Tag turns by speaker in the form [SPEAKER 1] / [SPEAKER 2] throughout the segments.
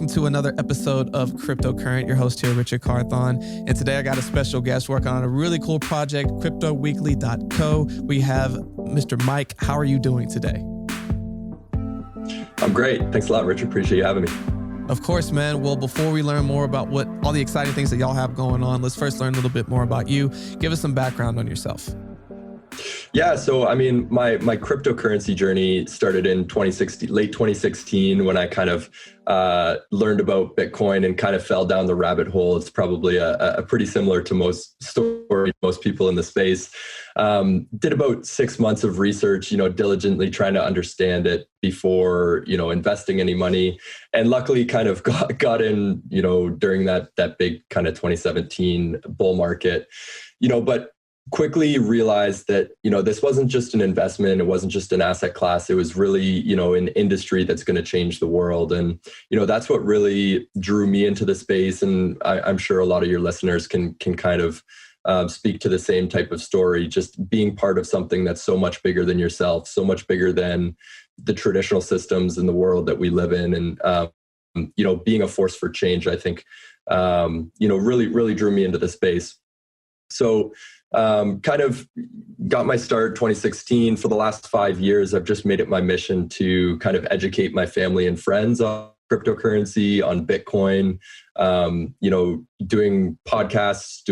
[SPEAKER 1] welcome to another episode of Cryptocurrent. Your host here, Richard Carthon. And today I got a special guest working on a really cool project, CryptoWeekly.co. We have Mr. Mike. How are you doing today?
[SPEAKER 2] I'm great. Thanks a lot, Richard. Appreciate you having me.
[SPEAKER 1] Of course, man. Well, before we learn more about what all the exciting things that y'all have going on, let's first learn a little bit more about you. Give us some background on yourself.
[SPEAKER 2] Yeah, so I mean, my cryptocurrency journey started in late 2016, when I kind of learned about Bitcoin and kind of fell down the rabbit hole. It's probably a pretty similar to most people in the space. Did about 6 months of research, diligently trying to understand it before, investing any money, and luckily kind of got in, during that big kind of 2017 bull market, but quickly realized that, this wasn't just an investment. It wasn't just an asset class. It was really, an industry that's going to change the world. And, that's what really drew me into the space. And I'm sure a lot of your listeners can kind of speak to the same type of story, just being part of something that's so much bigger than yourself, so much bigger than the traditional systems in the world that we live in. And, being a force for change, I think, really drew me into the space. So, kind of got my start 2016. For the last 5 years, I've just made it my mission to kind of educate my family and friends on cryptocurrency, on Bitcoin, doing podcasts,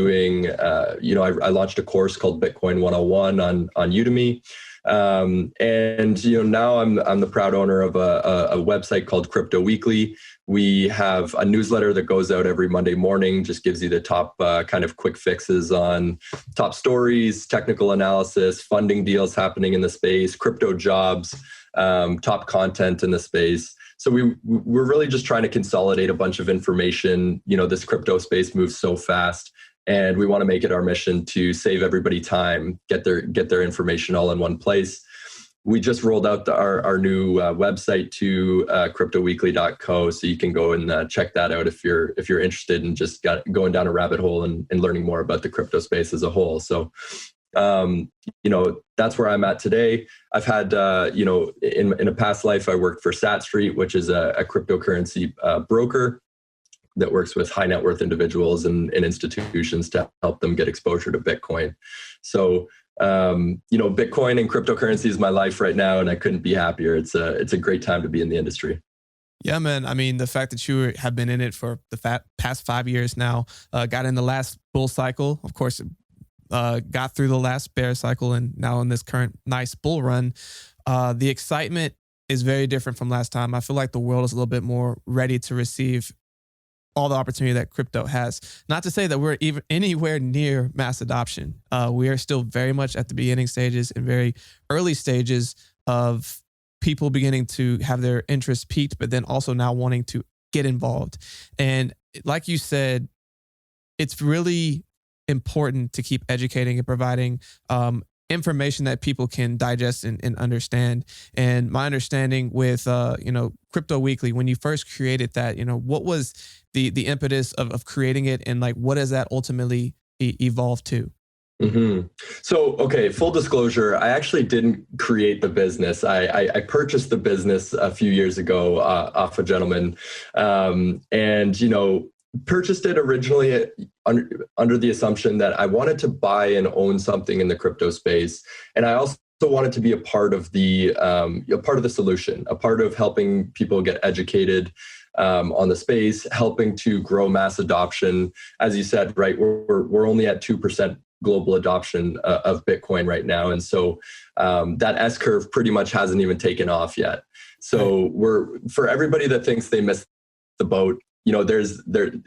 [SPEAKER 2] I launched a course called Bitcoin 101 on Udemy. Now I'm the proud owner of a website called CryptoWeekly. We have a newsletter that goes out every Monday morning, just gives you the top kind of quick fixes on top stories, technical analysis, funding deals happening in the space, crypto jobs, top content in the space. So we're really just trying to consolidate a bunch of information. This crypto space moves so fast, and we want to make it our mission to save everybody time, get their information all in one place. We just rolled out our new website to CryptoWeekly.co, so you can go and check that out if you're interested in just going down a rabbit hole and learning more about the crypto space as a whole. So, that's where I'm at today. I've had, in a past life, I worked for SatStreet, which is a cryptocurrency broker that works with high net worth individuals and institutions to help them get exposure to Bitcoin. So, Bitcoin and cryptocurrency is my life right now, and I couldn't be happier. It's a great time to be in the industry.
[SPEAKER 1] Yeah, man. I mean, the fact that you have been in it for the past 5 years now, got in the last bull cycle, of course, got through the last bear cycle, and now in this current nice bull run. The excitement is very different from last time. I feel like the world is a little bit more ready to receive all the opportunity that crypto has. Not to say that we're even anywhere near mass adoption. We are still very much at the beginning stages and very early stages of people beginning to have their interest piqued, but then also now wanting to get involved. And like you said, it's really important to keep educating and providing information that people can digest and understand. And my understanding with, Crypto Weekly, when you first created that, what was the impetus of creating it, and like, what does that ultimately evolve to?
[SPEAKER 2] Mm-hmm. So, okay, full disclosure, I actually didn't create the business. I purchased the business a few years ago off a gentleman, and, purchased it originally under the assumption that I wanted to buy and own something in the crypto space. And I also wanted to be a part of the solution, a part of helping people get educated on the space, helping to grow mass adoption. As you said, right, we're only at 2% global adoption of Bitcoin right now. And so that S curve pretty much hasn't even taken off yet. So for everybody that thinks they missed the boat,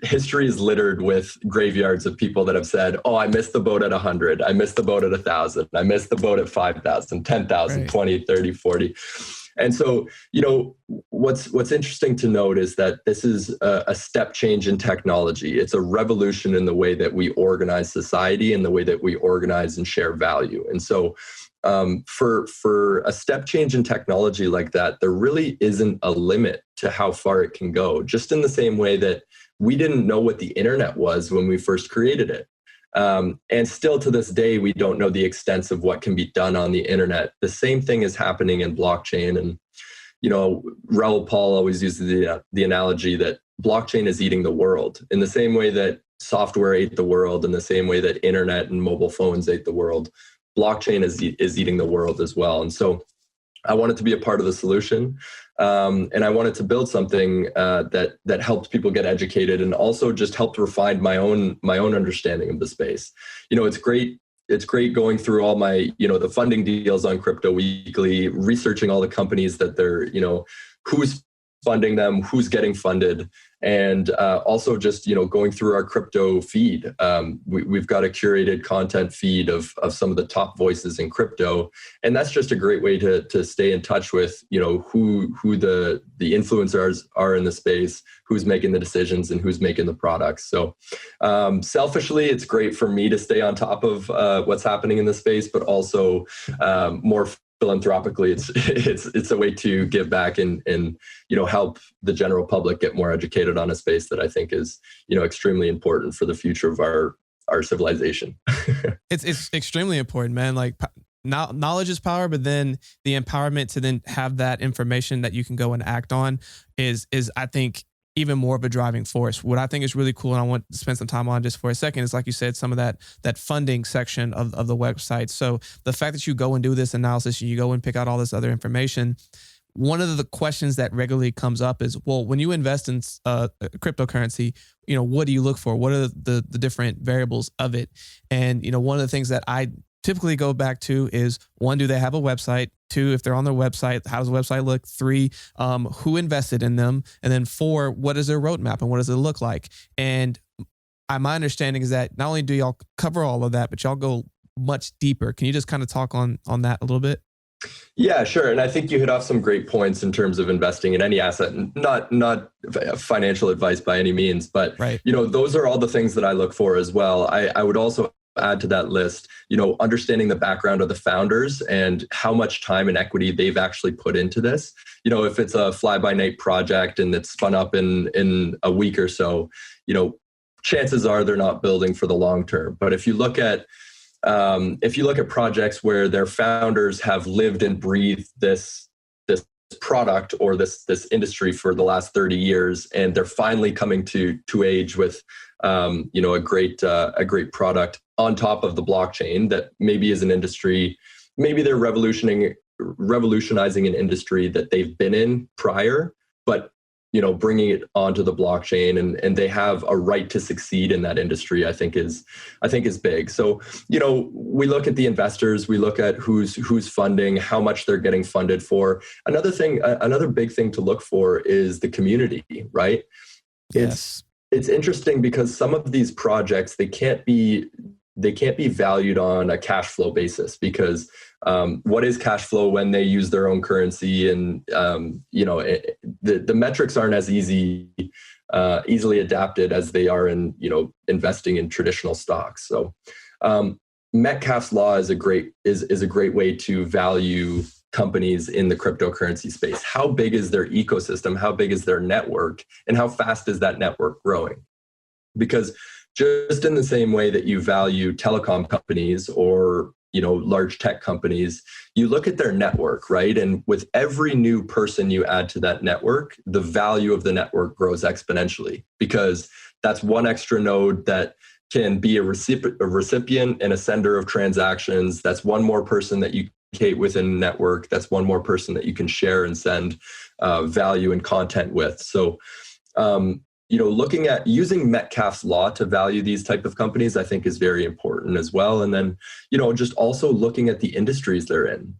[SPEAKER 2] history is littered with graveyards of people that have said, oh, I missed the boat at 100. I missed the boat at 1,000. I missed the boat at 5,000, 10,000, right. 20, 30, 40. And so, what's interesting to note is that this is a step change in technology. It's a revolution in the way that we organize society and the way that we organize and share value. And so, for a step change in technology like that, there really isn't a limit to how far it can go. Just in the same way that we didn't know what the internet was when we first created it. And still to this day, we don't know the extent of what can be done on the internet. The same thing is happening in blockchain. And, Raoul Pal always uses the analogy that, blockchain is eating the world in the same way that software ate the world, in the same way that internet and mobile phones ate the world. Blockchain is eating the world as well. And so I wanted to be a part of the solution. And I wanted to build something that helped people get educated, and also just helped refine my own understanding of the space. It's great. It's great going through all my, the funding deals on CryptoWeekly, researching all the companies that they're, who's funding them, who's getting funded, and also just going through our crypto feed. We've got a curated content feed of some of the top voices in crypto, and that's just a great way to stay in touch with who the influencers are in the space, who's making the decisions, and who's making the products. So selfishly, it's great for me to stay on top of what's happening in the space, but also more philanthropically, it's a way to give back and help the general public get more educated on a space that I think is extremely important for the future of our civilization.
[SPEAKER 1] It's extremely important, man. Like knowledge is power, but then the empowerment to then have that information that you can go and act on is I think even more of a driving force. What I think is really cool, and I want to spend some time on just for a second, is like you said, some of that funding section of the website. So the fact that you go and do this analysis, you go and pick out all this other information. One of the questions that regularly comes up is, well, when you invest in cryptocurrency, what do you look for? What are the different variables of it? And one of the things that I typically go back to is, one, do they have a website? Two, if they're on their website, how does the website look? Three, who invested in them? And then four, what is their roadmap and what does it look like? And my understanding is that not only do y'all cover all of that, but y'all go much deeper. Can you just kind of talk on that a little bit?
[SPEAKER 2] Yeah, sure. And I think you hit off some great points in terms of investing in any asset, and not financial advice by any means, but
[SPEAKER 1] right.
[SPEAKER 2] Those are all the things that I look for as well. I would also add to that list, understanding the background of the founders and how much time and equity they've actually put into this. If it's a fly-by-night project and it's spun up in a week or so, chances are they're not building for the long term. But if you look at projects where their founders have lived and breathed this product or this industry for the last 30 years, and they're finally coming to age with a great product on top of the blockchain that maybe is an industry, maybe they're revolutionizing an industry that they've been in prior, but bringing it onto the blockchain, and they have a right to succeed in that industry, I think is big. So, we look at the investors, we look at who's funding, how much they're getting funded for. Another big thing to look for is the community, right?
[SPEAKER 1] Yes.
[SPEAKER 2] It's interesting because some of these projects, they can't be valued on a cash flow basis, because what is cash flow when they use their own currency? And the metrics aren't as easily adapted as they are in investing in traditional stocks. So Metcalfe's law is a great way to value companies in the cryptocurrency space. How big is their ecosystem? How big is their network? And how fast is that network growing? Because just in the same way that you value telecom companies or large tech companies, you look at their network, right? And with every new person you add to that network, the value of the network grows exponentially, because that's one extra node that can be a recipient and a sender of transactions. That's one more person that you communicate within a network. That's one more person that you can share and send value and content with. So, looking at using Metcalfe's law to value these type of companies, I think is very important as well. And then, just also looking at the industries they're in.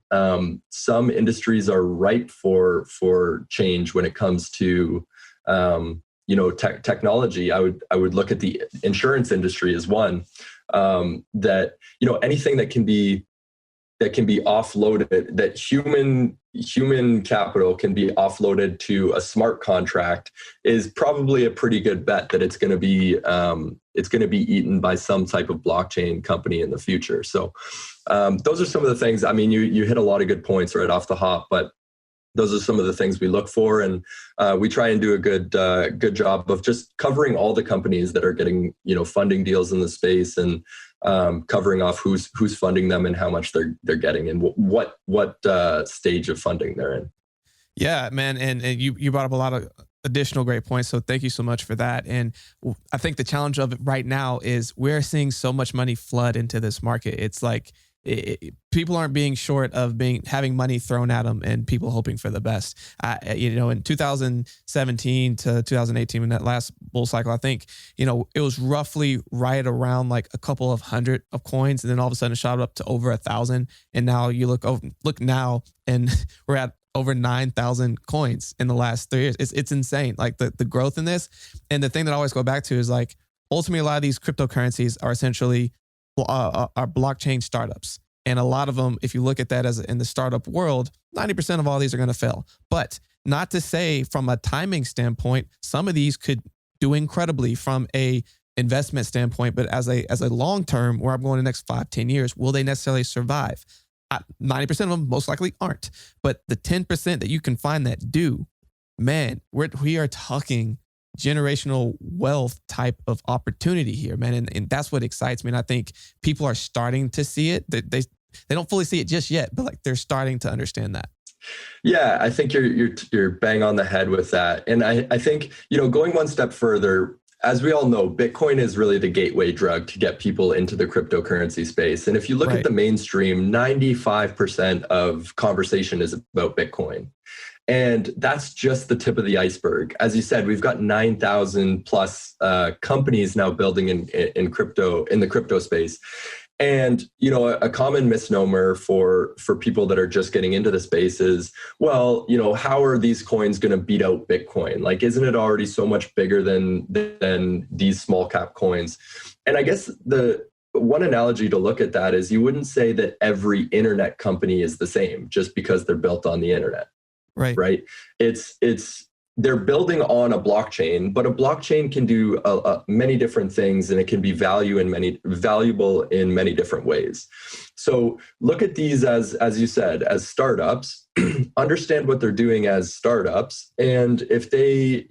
[SPEAKER 2] Some industries are ripe for change when it comes to, technology. I would look at the insurance industry as one, that, anything that can be offloaded, that human capital can be offloaded to a smart contract, is probably a pretty good bet that it's going to be eaten by some type of blockchain company in the future. So those are some of the things. I mean, you hit a lot of good points right off the hop, but those are some of the things we look for, and we try and do a good job of just covering all the companies that are getting funding deals in the space, and covering off who's funding them and how much they're getting, and what stage of funding they're in.
[SPEAKER 1] Yeah, man, and you brought up a lot of additional great points. So thank you so much for that. And I think the challenge of it right now is we're seeing so much money flood into this market. It's like people aren't being short of having money thrown at them and people hoping for the best. In 2017 to 2018, in that last bull cycle, I think, it was roughly right around like a couple of hundred of coins. And then all of a sudden it shot up to over 1,000. And now you look now and we're at over 9,000 coins in the last 3 years. It's insane. Like the growth in this. And the thing that I always go back to is like, ultimately, a lot of these cryptocurrencies are essentially are blockchain startups. And a lot of them, if you look at that as in the startup world, 90% of all these are going to fail. But not to say from a timing standpoint, some of these could do incredibly from a investment standpoint, but as a long term, where I'm going the next 5-10 years, will they necessarily survive? 90% of them most likely aren't. But the 10% that you can find that do, man, we are talking generational wealth type of opportunity here, man. And that's what excites me. And I think people are starting to see it. They don't fully see it just yet, but like they're starting to understand that.
[SPEAKER 2] Yeah, I think you're bang on the head with that. And I think, going one step further, as we all know, Bitcoin is really the gateway drug to get people into the cryptocurrency space. And if you look at the mainstream, 95% of conversation is about Bitcoin. And that's just the tip of the iceberg. As you said, we've got 9,000 plus companies now building in the crypto space. And, a common misnomer for people that are just getting into the space is, well, how are these coins going to beat out Bitcoin? Like, isn't it already so much bigger than these small cap coins? And I guess the one analogy to look at that is you wouldn't say that every internet company is the same just because they're built on the internet. Right. They're building on a blockchain, but a blockchain can do many different things, and it can be valuable in many different ways. So look at these as you said, as startups. Understand what they're doing as startups, and if they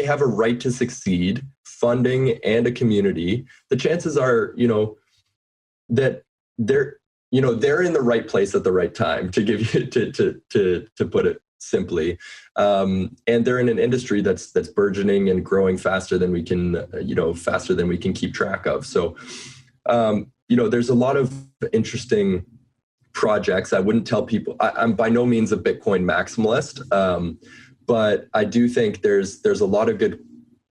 [SPEAKER 2] have a right to succeed, funding and a community, the chances are that they're in the right place at the right time. To give you to put it simply, and they're in an industry that's burgeoning and growing faster than we can keep track of. So, there's a lot of interesting projects. I wouldn't tell people. I'm by no means a Bitcoin maximalist, but I do think there's a lot of good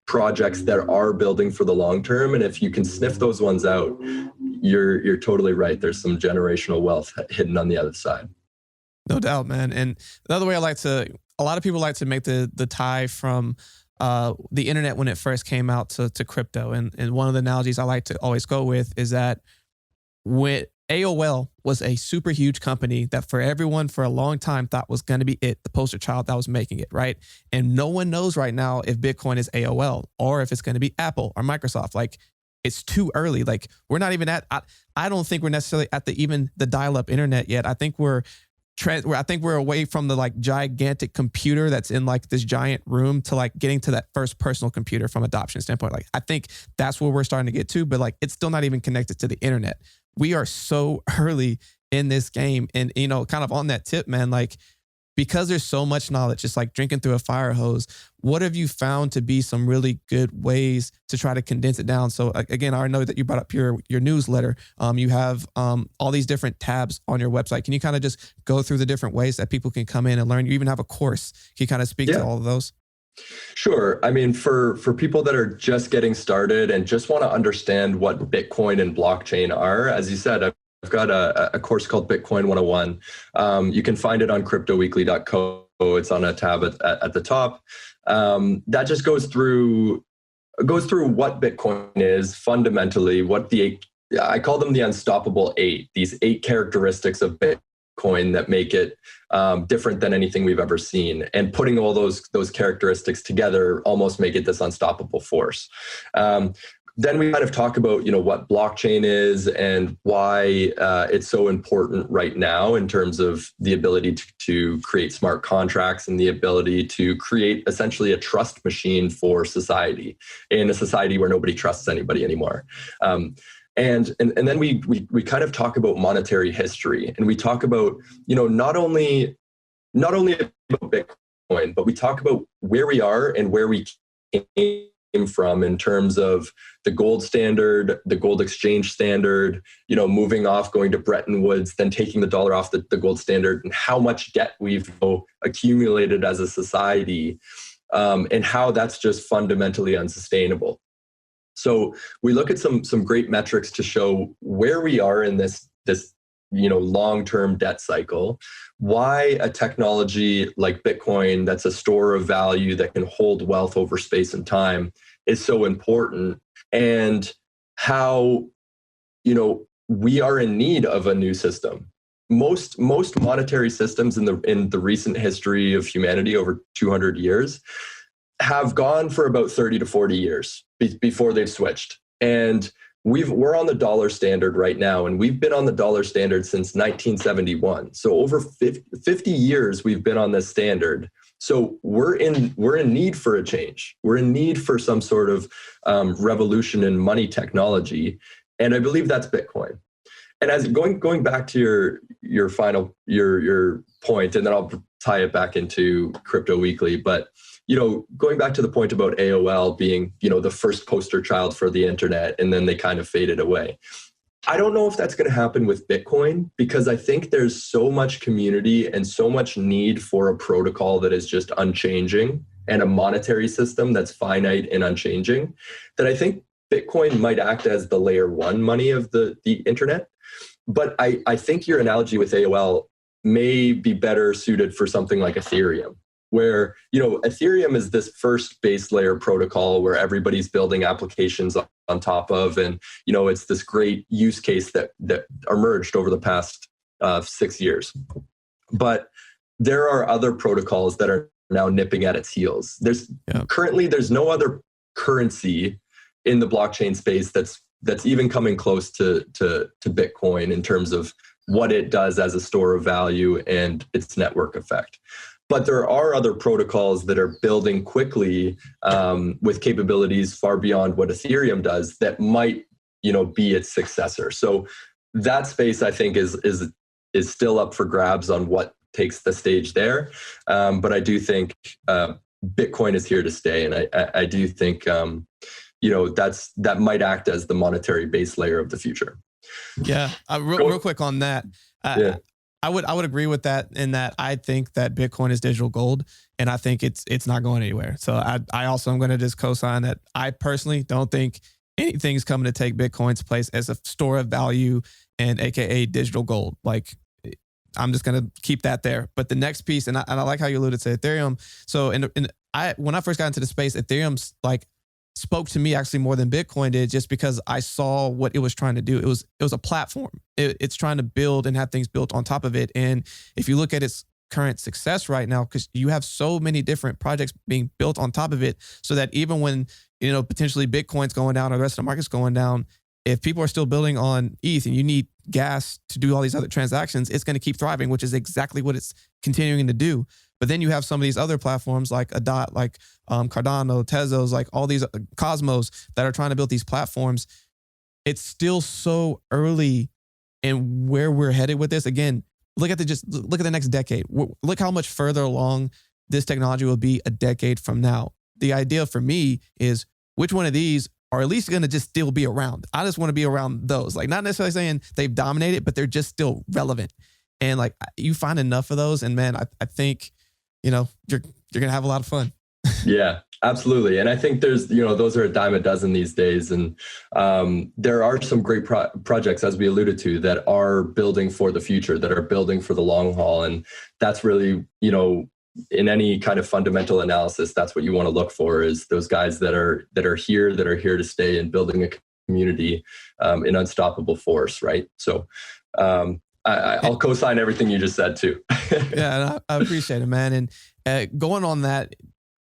[SPEAKER 2] projects that are building for the long term, and if you can sniff those ones out, you're totally right. There's some generational wealth hidden on the other side.
[SPEAKER 1] No doubt, man. And the other way a lot of people like to make the tie from the internet when it first came out to crypto. And one of the analogies I like to always go with is that when AOL was a super huge company that for everyone for a long time thought was going to be the poster child that was making it, right? And no one knows right now if Bitcoin is AOL or if it's going to be Apple or Microsoft. Like, it's too early. Like, we're not even I don't think we're necessarily at the dial-up internet yet. I think we're away from the like gigantic computer that's in like this giant room to like getting to that first personal computer from adoption standpoint. Like, I think that's where we're starting to get to, but like, it's still not even connected to the internet. We are so early in this game. And, kind of on that tip, man, like, because there's so much knowledge, it's like drinking through a fire hose. What have you found to be some really good ways to try to condense it down? So again, I know that you brought up your newsletter. You have all these different tabs on your website. Can you kind of just go through the different ways that people can come in and learn? You even have a course. Can you kind of speak to all of those?
[SPEAKER 2] Sure. I mean, for people that are just getting started and just want to understand what Bitcoin and blockchain are, as you said, I've got a course called Bitcoin 101. You can find it on CryptoWeekly.co. It's on a tab at the top. That just goes through what Bitcoin is fundamentally, I call them the unstoppable 8, these 8 characteristics of Bitcoin that make it different than anything we've ever seen. And putting all those characteristics together almost make it this unstoppable force. Then we kind of talk about, what blockchain is and why it's so important right now in terms of the ability to create smart contracts and the ability to create essentially a trust machine for society in a society where nobody trusts anybody anymore. And then we kind of talk about monetary history, and we talk about, not only about Bitcoin, but we talk about where we are and where we came from in terms of the gold standard, the gold exchange standard, moving off, going to Bretton Woods, then taking the dollar off the gold standard, and how much debt we've accumulated as a society, and how that's just fundamentally unsustainable. So we look at some great metrics to show where we are in this long-term debt cycle, why a technology like Bitcoin, that's a store of value that can hold wealth over space and time, is so important, and how we are in need of a new system. Most monetary systems in the recent history of humanity, over 200 years, have gone for about 30 to 40 years before they've switched. And we're on the dollar standard right now, and we've been on the dollar standard since 1971. So over 50 years we've been on this standard. So we're in need for a change. We're in need for some sort of revolution in money technology, and I believe that's Bitcoin. And as going back to your final point, and then I'll tie it back into Crypto Weekly, but going back to the point about AOL being, the first poster child for the internet, and then they kind of faded away. I don't know if that's going to happen with Bitcoin, because I think there's so much community and so much need for a protocol that is just unchanging, and a monetary system that's finite and unchanging, that I think Bitcoin might act as the layer one money of the internet. But I think your analogy with AOL may be better suited for something like Ethereum, where Ethereum is this first base layer protocol where everybody's building applications on top of, and it's this great use case that emerged over the past 6 years. But there are other protocols that are now nipping at its heels. Currently there's no other currency in the blockchain space that's even coming close to Bitcoin in terms of what it does as a store of value and its network effect. But there are other protocols that are building quickly with capabilities far beyond what Ethereum does that might, be its successor. So that space, I think, is still up for grabs on what takes the stage there. But I do think Bitcoin is here to stay, and I do think that might act as the monetary base layer of the future.
[SPEAKER 1] Yeah, real quick on that. I would agree with that, in that I think that Bitcoin is digital gold, and I think it's not going anywhere. So I also am going to just co-sign that. I personally don't think anything's coming to take Bitcoin's place as a store of value, and AKA digital gold. Like, I'm just going to keep that there. But the next piece, and I like how you alluded to Ethereum. So when I first got into the space, Ethereum's spoke to me actually more than Bitcoin did, just because I saw what it was trying to do. It was a platform. It's trying to build and have things built on top of it. And if you look at its current success right now, because you have so many different projects being built on top of it, so that even when potentially Bitcoin's going down or the rest of the market's going down, if people are still building on ETH and you need gas to do all these other transactions, it's going to keep thriving, which is exactly what it's continuing to do. But then you have some of these other platforms like Adot, like Cardano, Tezos, like all these Cosmos that are trying to build these platforms. It's still so early in where we're headed with this. Again, look at the next decade. Look how much further along this technology will be a decade from now. The idea for me is, which one of these are at least going to just still be around? I just want to be around those. Like, not necessarily saying they've dominated, but they're just still relevant. And you find enough of those, and man, I think you're gonna have a lot of fun.
[SPEAKER 2] Yeah, absolutely. And I think there's those are a dime a dozen these days, and there are some great projects, as we alluded to, that are building for the future, that are building for the long haul. And that's really, in any kind of fundamental analysis, that's what you want to look for, is those guys that are here to stay, and building a community, an unstoppable force, right? So I'll co-sign everything you just said too.
[SPEAKER 1] Yeah, I appreciate it, man. And going on that,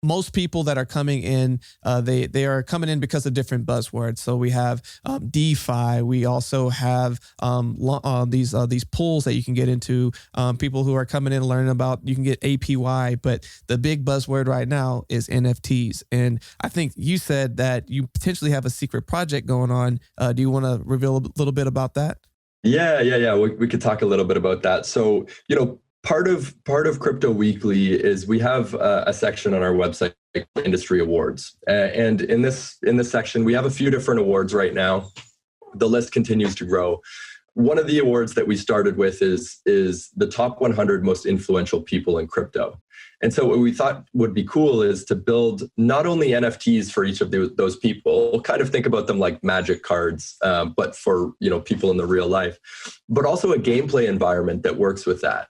[SPEAKER 1] most people that are coming in, they are coming in because of different buzzwords. So we have DeFi. We also have these pools that you can get into. People who are coming in learning about, you can get APY, but the big buzzword right now is NFTs. And I think you said that you potentially have a secret project going on. Do you want to reveal a little bit about that?
[SPEAKER 2] Yeah. We could talk a little bit about that. So, Part of Crypto Weekly is we have a section on our website, industry awards, and in this section we have a few different awards right now. The list continues to grow. One of the awards that we started with is the top 100 most influential people in crypto. And so what we thought would be cool is to build not only NFTs for each of those people, kind of think about them like magic cards, but for people in the real life, but also a gameplay environment that works with that.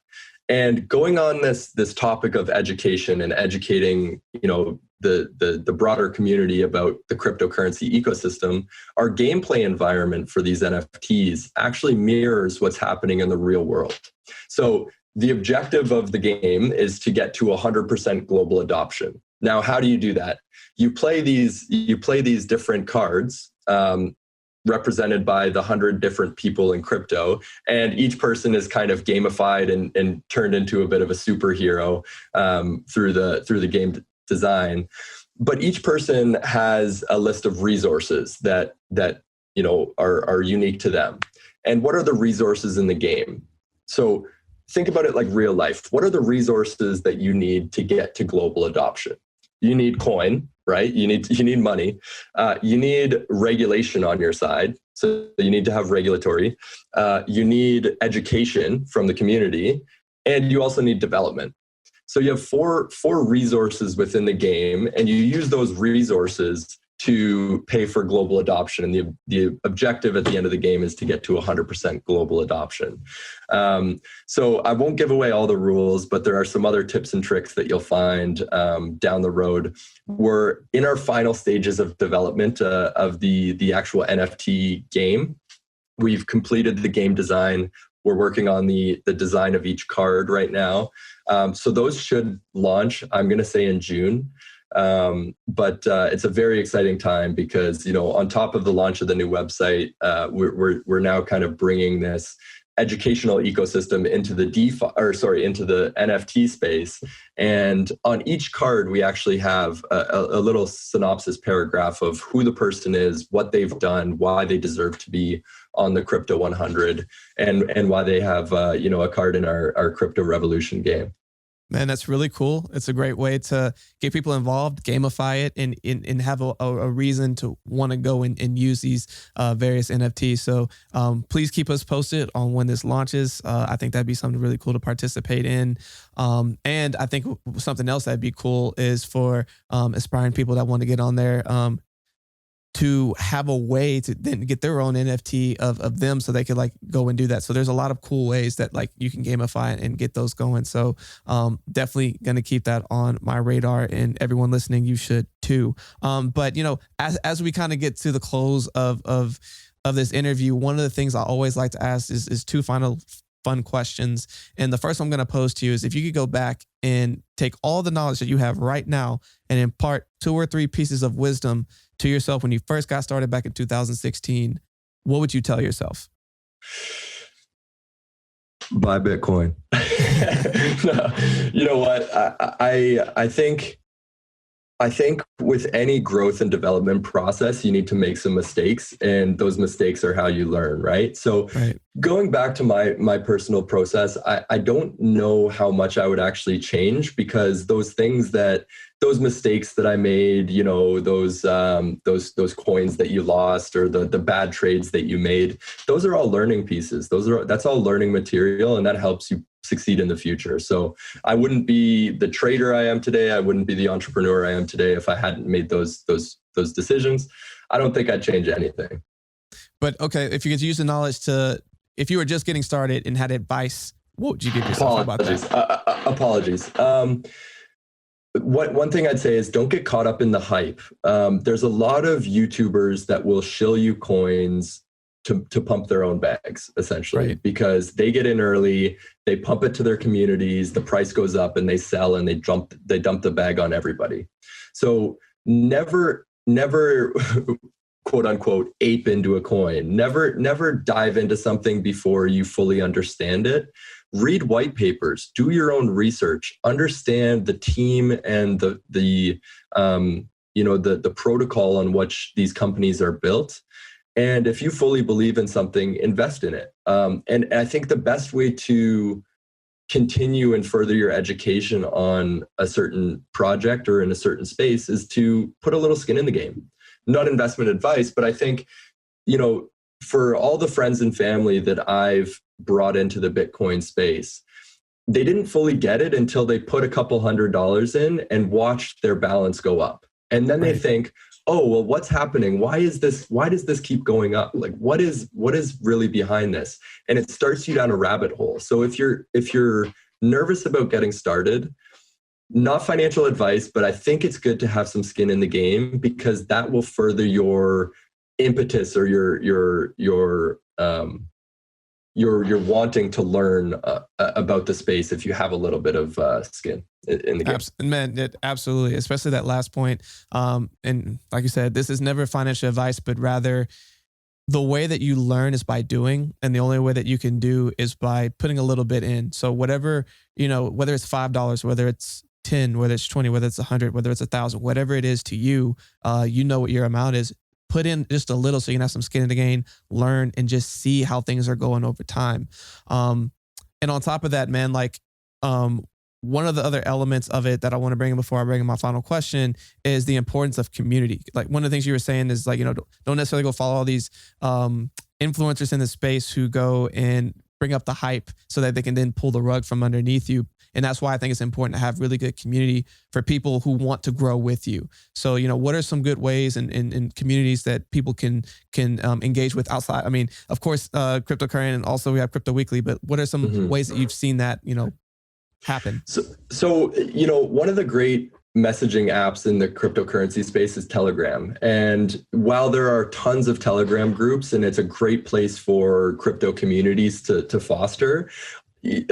[SPEAKER 2] And going on this topic of education and educating, the broader community about the cryptocurrency ecosystem, our gameplay environment for these NFTs actually mirrors what's happening in the real world. So the objective of the game is to get to 100% global adoption. Now, how do you do that? You play these different cards, represented by the 100 different people in crypto, and each person is kind of gamified and turned into a bit of a superhero through the game design. But each person has a list of resources that are unique to them. And what are the resources in the game? So think about it like real life. What are the resources that you need to get to global adoption? You need coin, right? You need money. You need regulation on your side. So you need to have regulatory. You need education from the community, and you also need development. So you have four resources within the game, and you use those resources to pay for global adoption. And the objective at the end of the game is to get to 100% global adoption. So I won't give away all the rules, but there are some other tips and tricks that you'll find down the road. We're in our final stages of development of the actual NFT game. We've completed the game design. We're working on the design of each card right now. So those should launch, I'm going to say, in June. But it's a very exciting time because, on top of the launch of the new website, we're now kind of bringing this educational ecosystem into the into the NFT space. And on each card, we actually have a little synopsis paragraph of who the person is, what they've done, why they deserve to be on the Crypto 100, and why they have a card in our Crypto Revolution game.
[SPEAKER 1] Man, that's really cool. It's a great way to get people involved, gamify it, and have a reason to want to go and use these various NFTs. So please keep us posted on when this launches. I think that'd be something really cool to participate in. And I think something else that'd be cool is for aspiring people that want to get on there to have a way to then get their own NFT of them so they could go and do that. So there's a lot of cool ways that you can gamify and get those going. So definitely going to keep that on my radar, and everyone listening, you should too. But as we kind of get to the close of this interview, one of the things I always like to ask is two final fun questions. And the first one I'm going to pose to you is, if you could go back and take all the knowledge that you have right now and impart 2 or 3 pieces of wisdom to yourself when you first got started back in 2016, what would you tell yourself?
[SPEAKER 2] Buy Bitcoin. No, you know what? I think with any growth and development process, you need to make some mistakes, and those mistakes are how you learn, right? So Going back to my personal process, I don't know how much I would actually change, because those mistakes that I made, those coins that you lost, or the bad trades that you made, those are all learning pieces. That's all learning material, and that helps you succeed in the future. So I wouldn't be the trader I am today. I wouldn't be the entrepreneur I am today if I hadn't made those decisions. I don't think I'd change anything. But okay, if you could use the knowledge if you were just getting started and had advice, what would you give yourself about that? Apologies. One thing I'd say is, don't get caught up in the hype. There's a lot of YouTubers that will shill you coins to pump their own bags, essentially, because they get in early, they pump it to their communities, the price goes up, and they sell, and they dump the bag on everybody. So never quote unquote ape into a coin. Never dive into something before you fully understand it. Read white papers, do your own research, understand the team and the protocol on which these companies are built. And if you fully believe in something, invest in it. And I think the best way to continue and further your education on a certain project or in a certain space is to put a little skin in the game. Not investment advice, but I think, for all the friends and family that I've brought into the Bitcoin space, they didn't fully get it until they put a couple $100 in and watched their balance go up. And then they think, oh, well, what's happening? Why does this keep going up? Like, what is really behind this? And it starts you down a rabbit hole. So if you're nervous about getting started, not financial advice, but I think it's good to have some skin in the game, because that will further your impetus or your wanting to learn about the space if you have a little bit of skin in the game.
[SPEAKER 1] Man, absolutely, especially that last point. And like you said, this is never financial advice, but rather the way that you learn is by doing, and the only way that you can do is by putting a little bit in. So whatever, whether it's $5, whether it's 10, whether it's 20, whether it's 100, whether it's 1,000, whatever it is to you, what your amount is. Put in just a little so you can have some skin in the game, learn, and just see how things are going over time. And on top of that, man, one of the other elements of it that I want to bring in before I bring in my final question is the importance of community. Like, one of the things you were saying is don't necessarily go follow all these influencers in the space who go and bring up the hype so that they can then pull the rug from underneath you. And that's why I think it's important to have really good community for people who want to grow with you. So, what are some good ways and communities that people can engage with outside? I mean, of course, cryptocurrency, and also we have CryptoWeekly, but what are some ways that you've seen that, happen?
[SPEAKER 2] So, one of the great messaging apps in the cryptocurrency space is Telegram. And while there are tons of Telegram groups, and it's a great place for crypto communities to foster,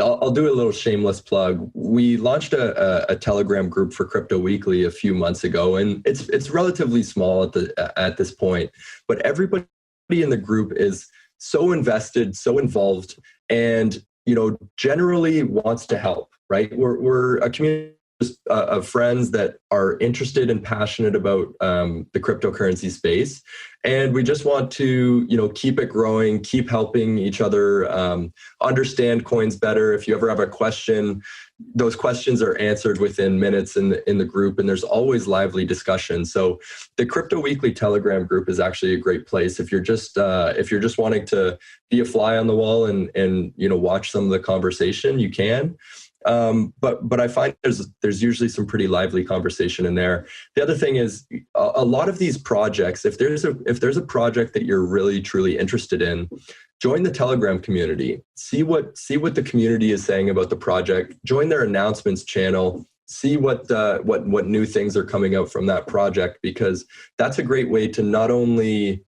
[SPEAKER 2] I'll do a little shameless plug. We launched a Telegram group for CryptoWeekly a few months ago, and it's relatively small at this point. But everybody in the group is so invested, so involved, and generally wants to help. Right? We're a community of friends that are interested and passionate about the cryptocurrency space. And we just want to, keep it growing, keep helping each other understand coins better. If you ever have a question, those questions are answered within minutes in the group, and there's always lively discussion. So the CryptoWeekly Telegram group is actually a great place if you're just wanting to be a fly on the wall and watch some of the conversation, you can. But I find there's usually some pretty lively conversation in there. The other thing is a lot of these projects, if there's a project that you're really truly interested in, join the Telegram community. See what the community is saying about the project. Join their announcements channel. See what new things are coming out from that project, because that's a great way to not only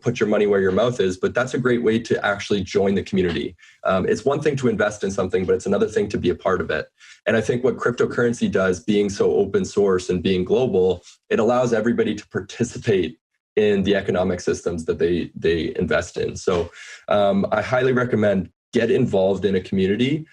[SPEAKER 2] put your money where your mouth is, but that's a great way to actually join the community. It's one thing to invest in something, but it's another thing to be a part of it. And I think what cryptocurrency does, being so open source and being global, it allows everybody to participate in the economic systems that they invest in. So I highly recommend get involved in a community.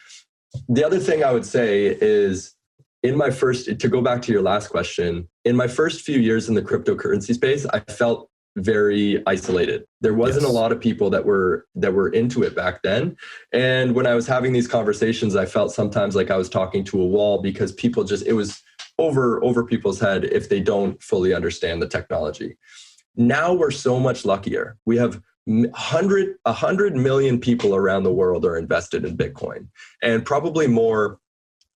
[SPEAKER 2] The other thing I would say is, to go back to your last question, in my first few years in the cryptocurrency space, I felt very isolated. There wasn't a lot of people that were into it back then. And when I was having these conversations, I felt sometimes like I was talking to a wall, because it was over people's head if they don't fully understand the technology. Now we're so much luckier. We have 100 million people around the world are invested in Bitcoin, and probably more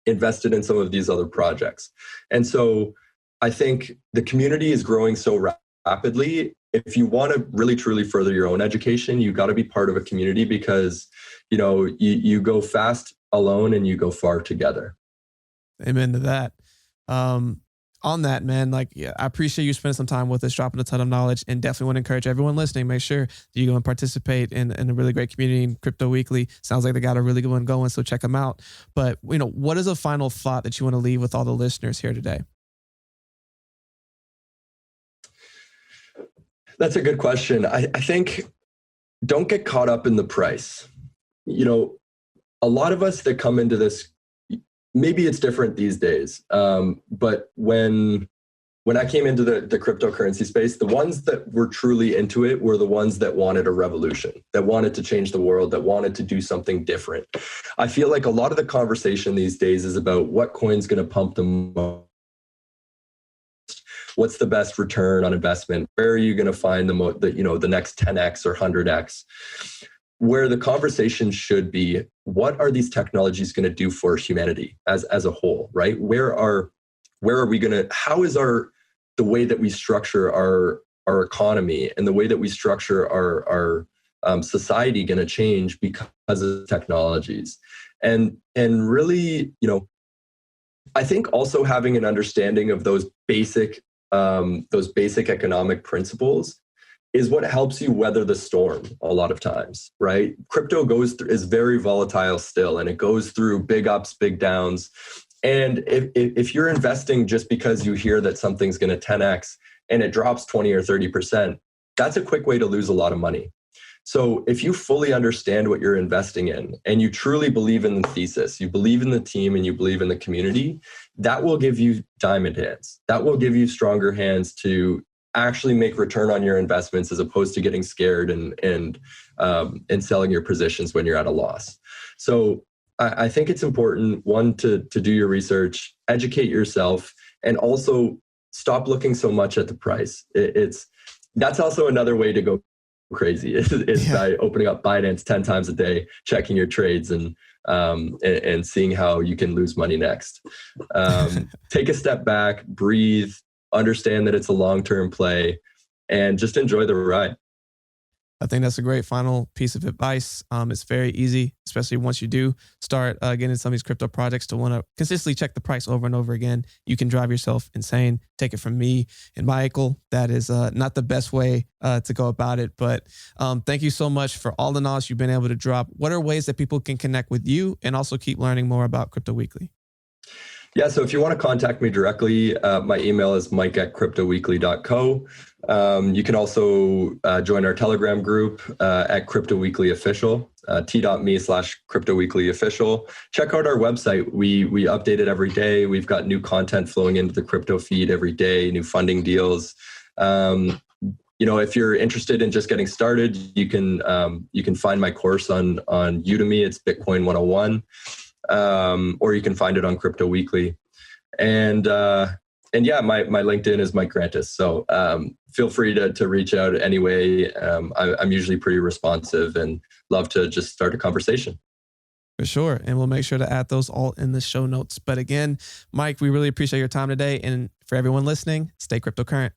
[SPEAKER 2] invested in some of these other projects. And so I think the community is growing so rapidly. If you want to really truly further your own education, you got to be part of a community, because you go fast alone and you go far together.
[SPEAKER 1] Amen to that. On that, man, I appreciate you spending some time with us, dropping a ton of knowledge, and definitely want to encourage everyone listening, make sure that you go and participate in a really great community in CryptoWeekly. Sounds like they got a really good one going, so check them out. But what is a final thought that you want to leave with all the listeners here today?
[SPEAKER 2] That's a good question. I think don't get caught up in the price. A lot of us that come into this, maybe it's different these days, but when when I came into the cryptocurrency space, the ones that were truly into it were the ones that wanted a revolution, that wanted to change the world, that wanted to do something different. I feel like a lot of the conversation these days is about what coin's going to pump the most. What's the best return on investment? Where are you going to find the next 10x or 100x? Where the conversation should be, what are these technologies going to do for humanity as a whole, right? How is the way that we structure our economy and the way that we structure our society going to change because of technologies? And really, I think also having an understanding of those basic economic principles is what helps you weather the storm a lot of times, right? Crypto is very volatile still, and it goes through big ups, big downs. And if you're investing just because you hear that something's going to 10x and it drops 20 or 30%, that's a quick way to lose a lot of money. So if you fully understand what you're investing in and you truly believe in the thesis, you believe in the team and you believe in the community, that will give you diamond hands. That will give you stronger hands to actually make return on your investments as opposed to getting scared and selling your positions when you're at a loss. So I think it's important, one, to do your research, educate yourself, and also stop looking so much at the price. That's also another way to go crazy is by opening up Binance 10 times a day, checking your trades and seeing how you can lose money next. Take a step back, breathe, understand that it's a long-term play, and just enjoy the ride.
[SPEAKER 1] I think that's a great final piece of advice. It's very easy, especially once you do start getting some of these crypto projects, to want to consistently check the price over and over again. You can drive yourself insane. Take it from me and Michael. That is not the best way to go about it. But thank you so much for all the knowledge you've been able to drop. What are ways that people can connect with you and also keep learning more about Crypto Weekly?
[SPEAKER 2] Yeah, so if you want to contact me directly, my email is mike@cryptoweekly.co. You can also join our Telegram group at CryptoWeekly Official, t.me/CryptoWeekly Official. Check out our website. We update it every day. We've got new content flowing into the crypto feed every day, new funding deals. If you're interested in just getting started, you can find my course on Udemy. It's Bitcoin 101. Or you can find it on Crypto Weekly. And yeah, my LinkedIn is Mike Grantis. So feel free to reach out anyway. I'm usually pretty responsive and love to just start a conversation.
[SPEAKER 1] For sure. And we'll make sure to add those all in the show notes. But again, Mike, we really appreciate your time today. And for everyone listening, stay cryptocurrent.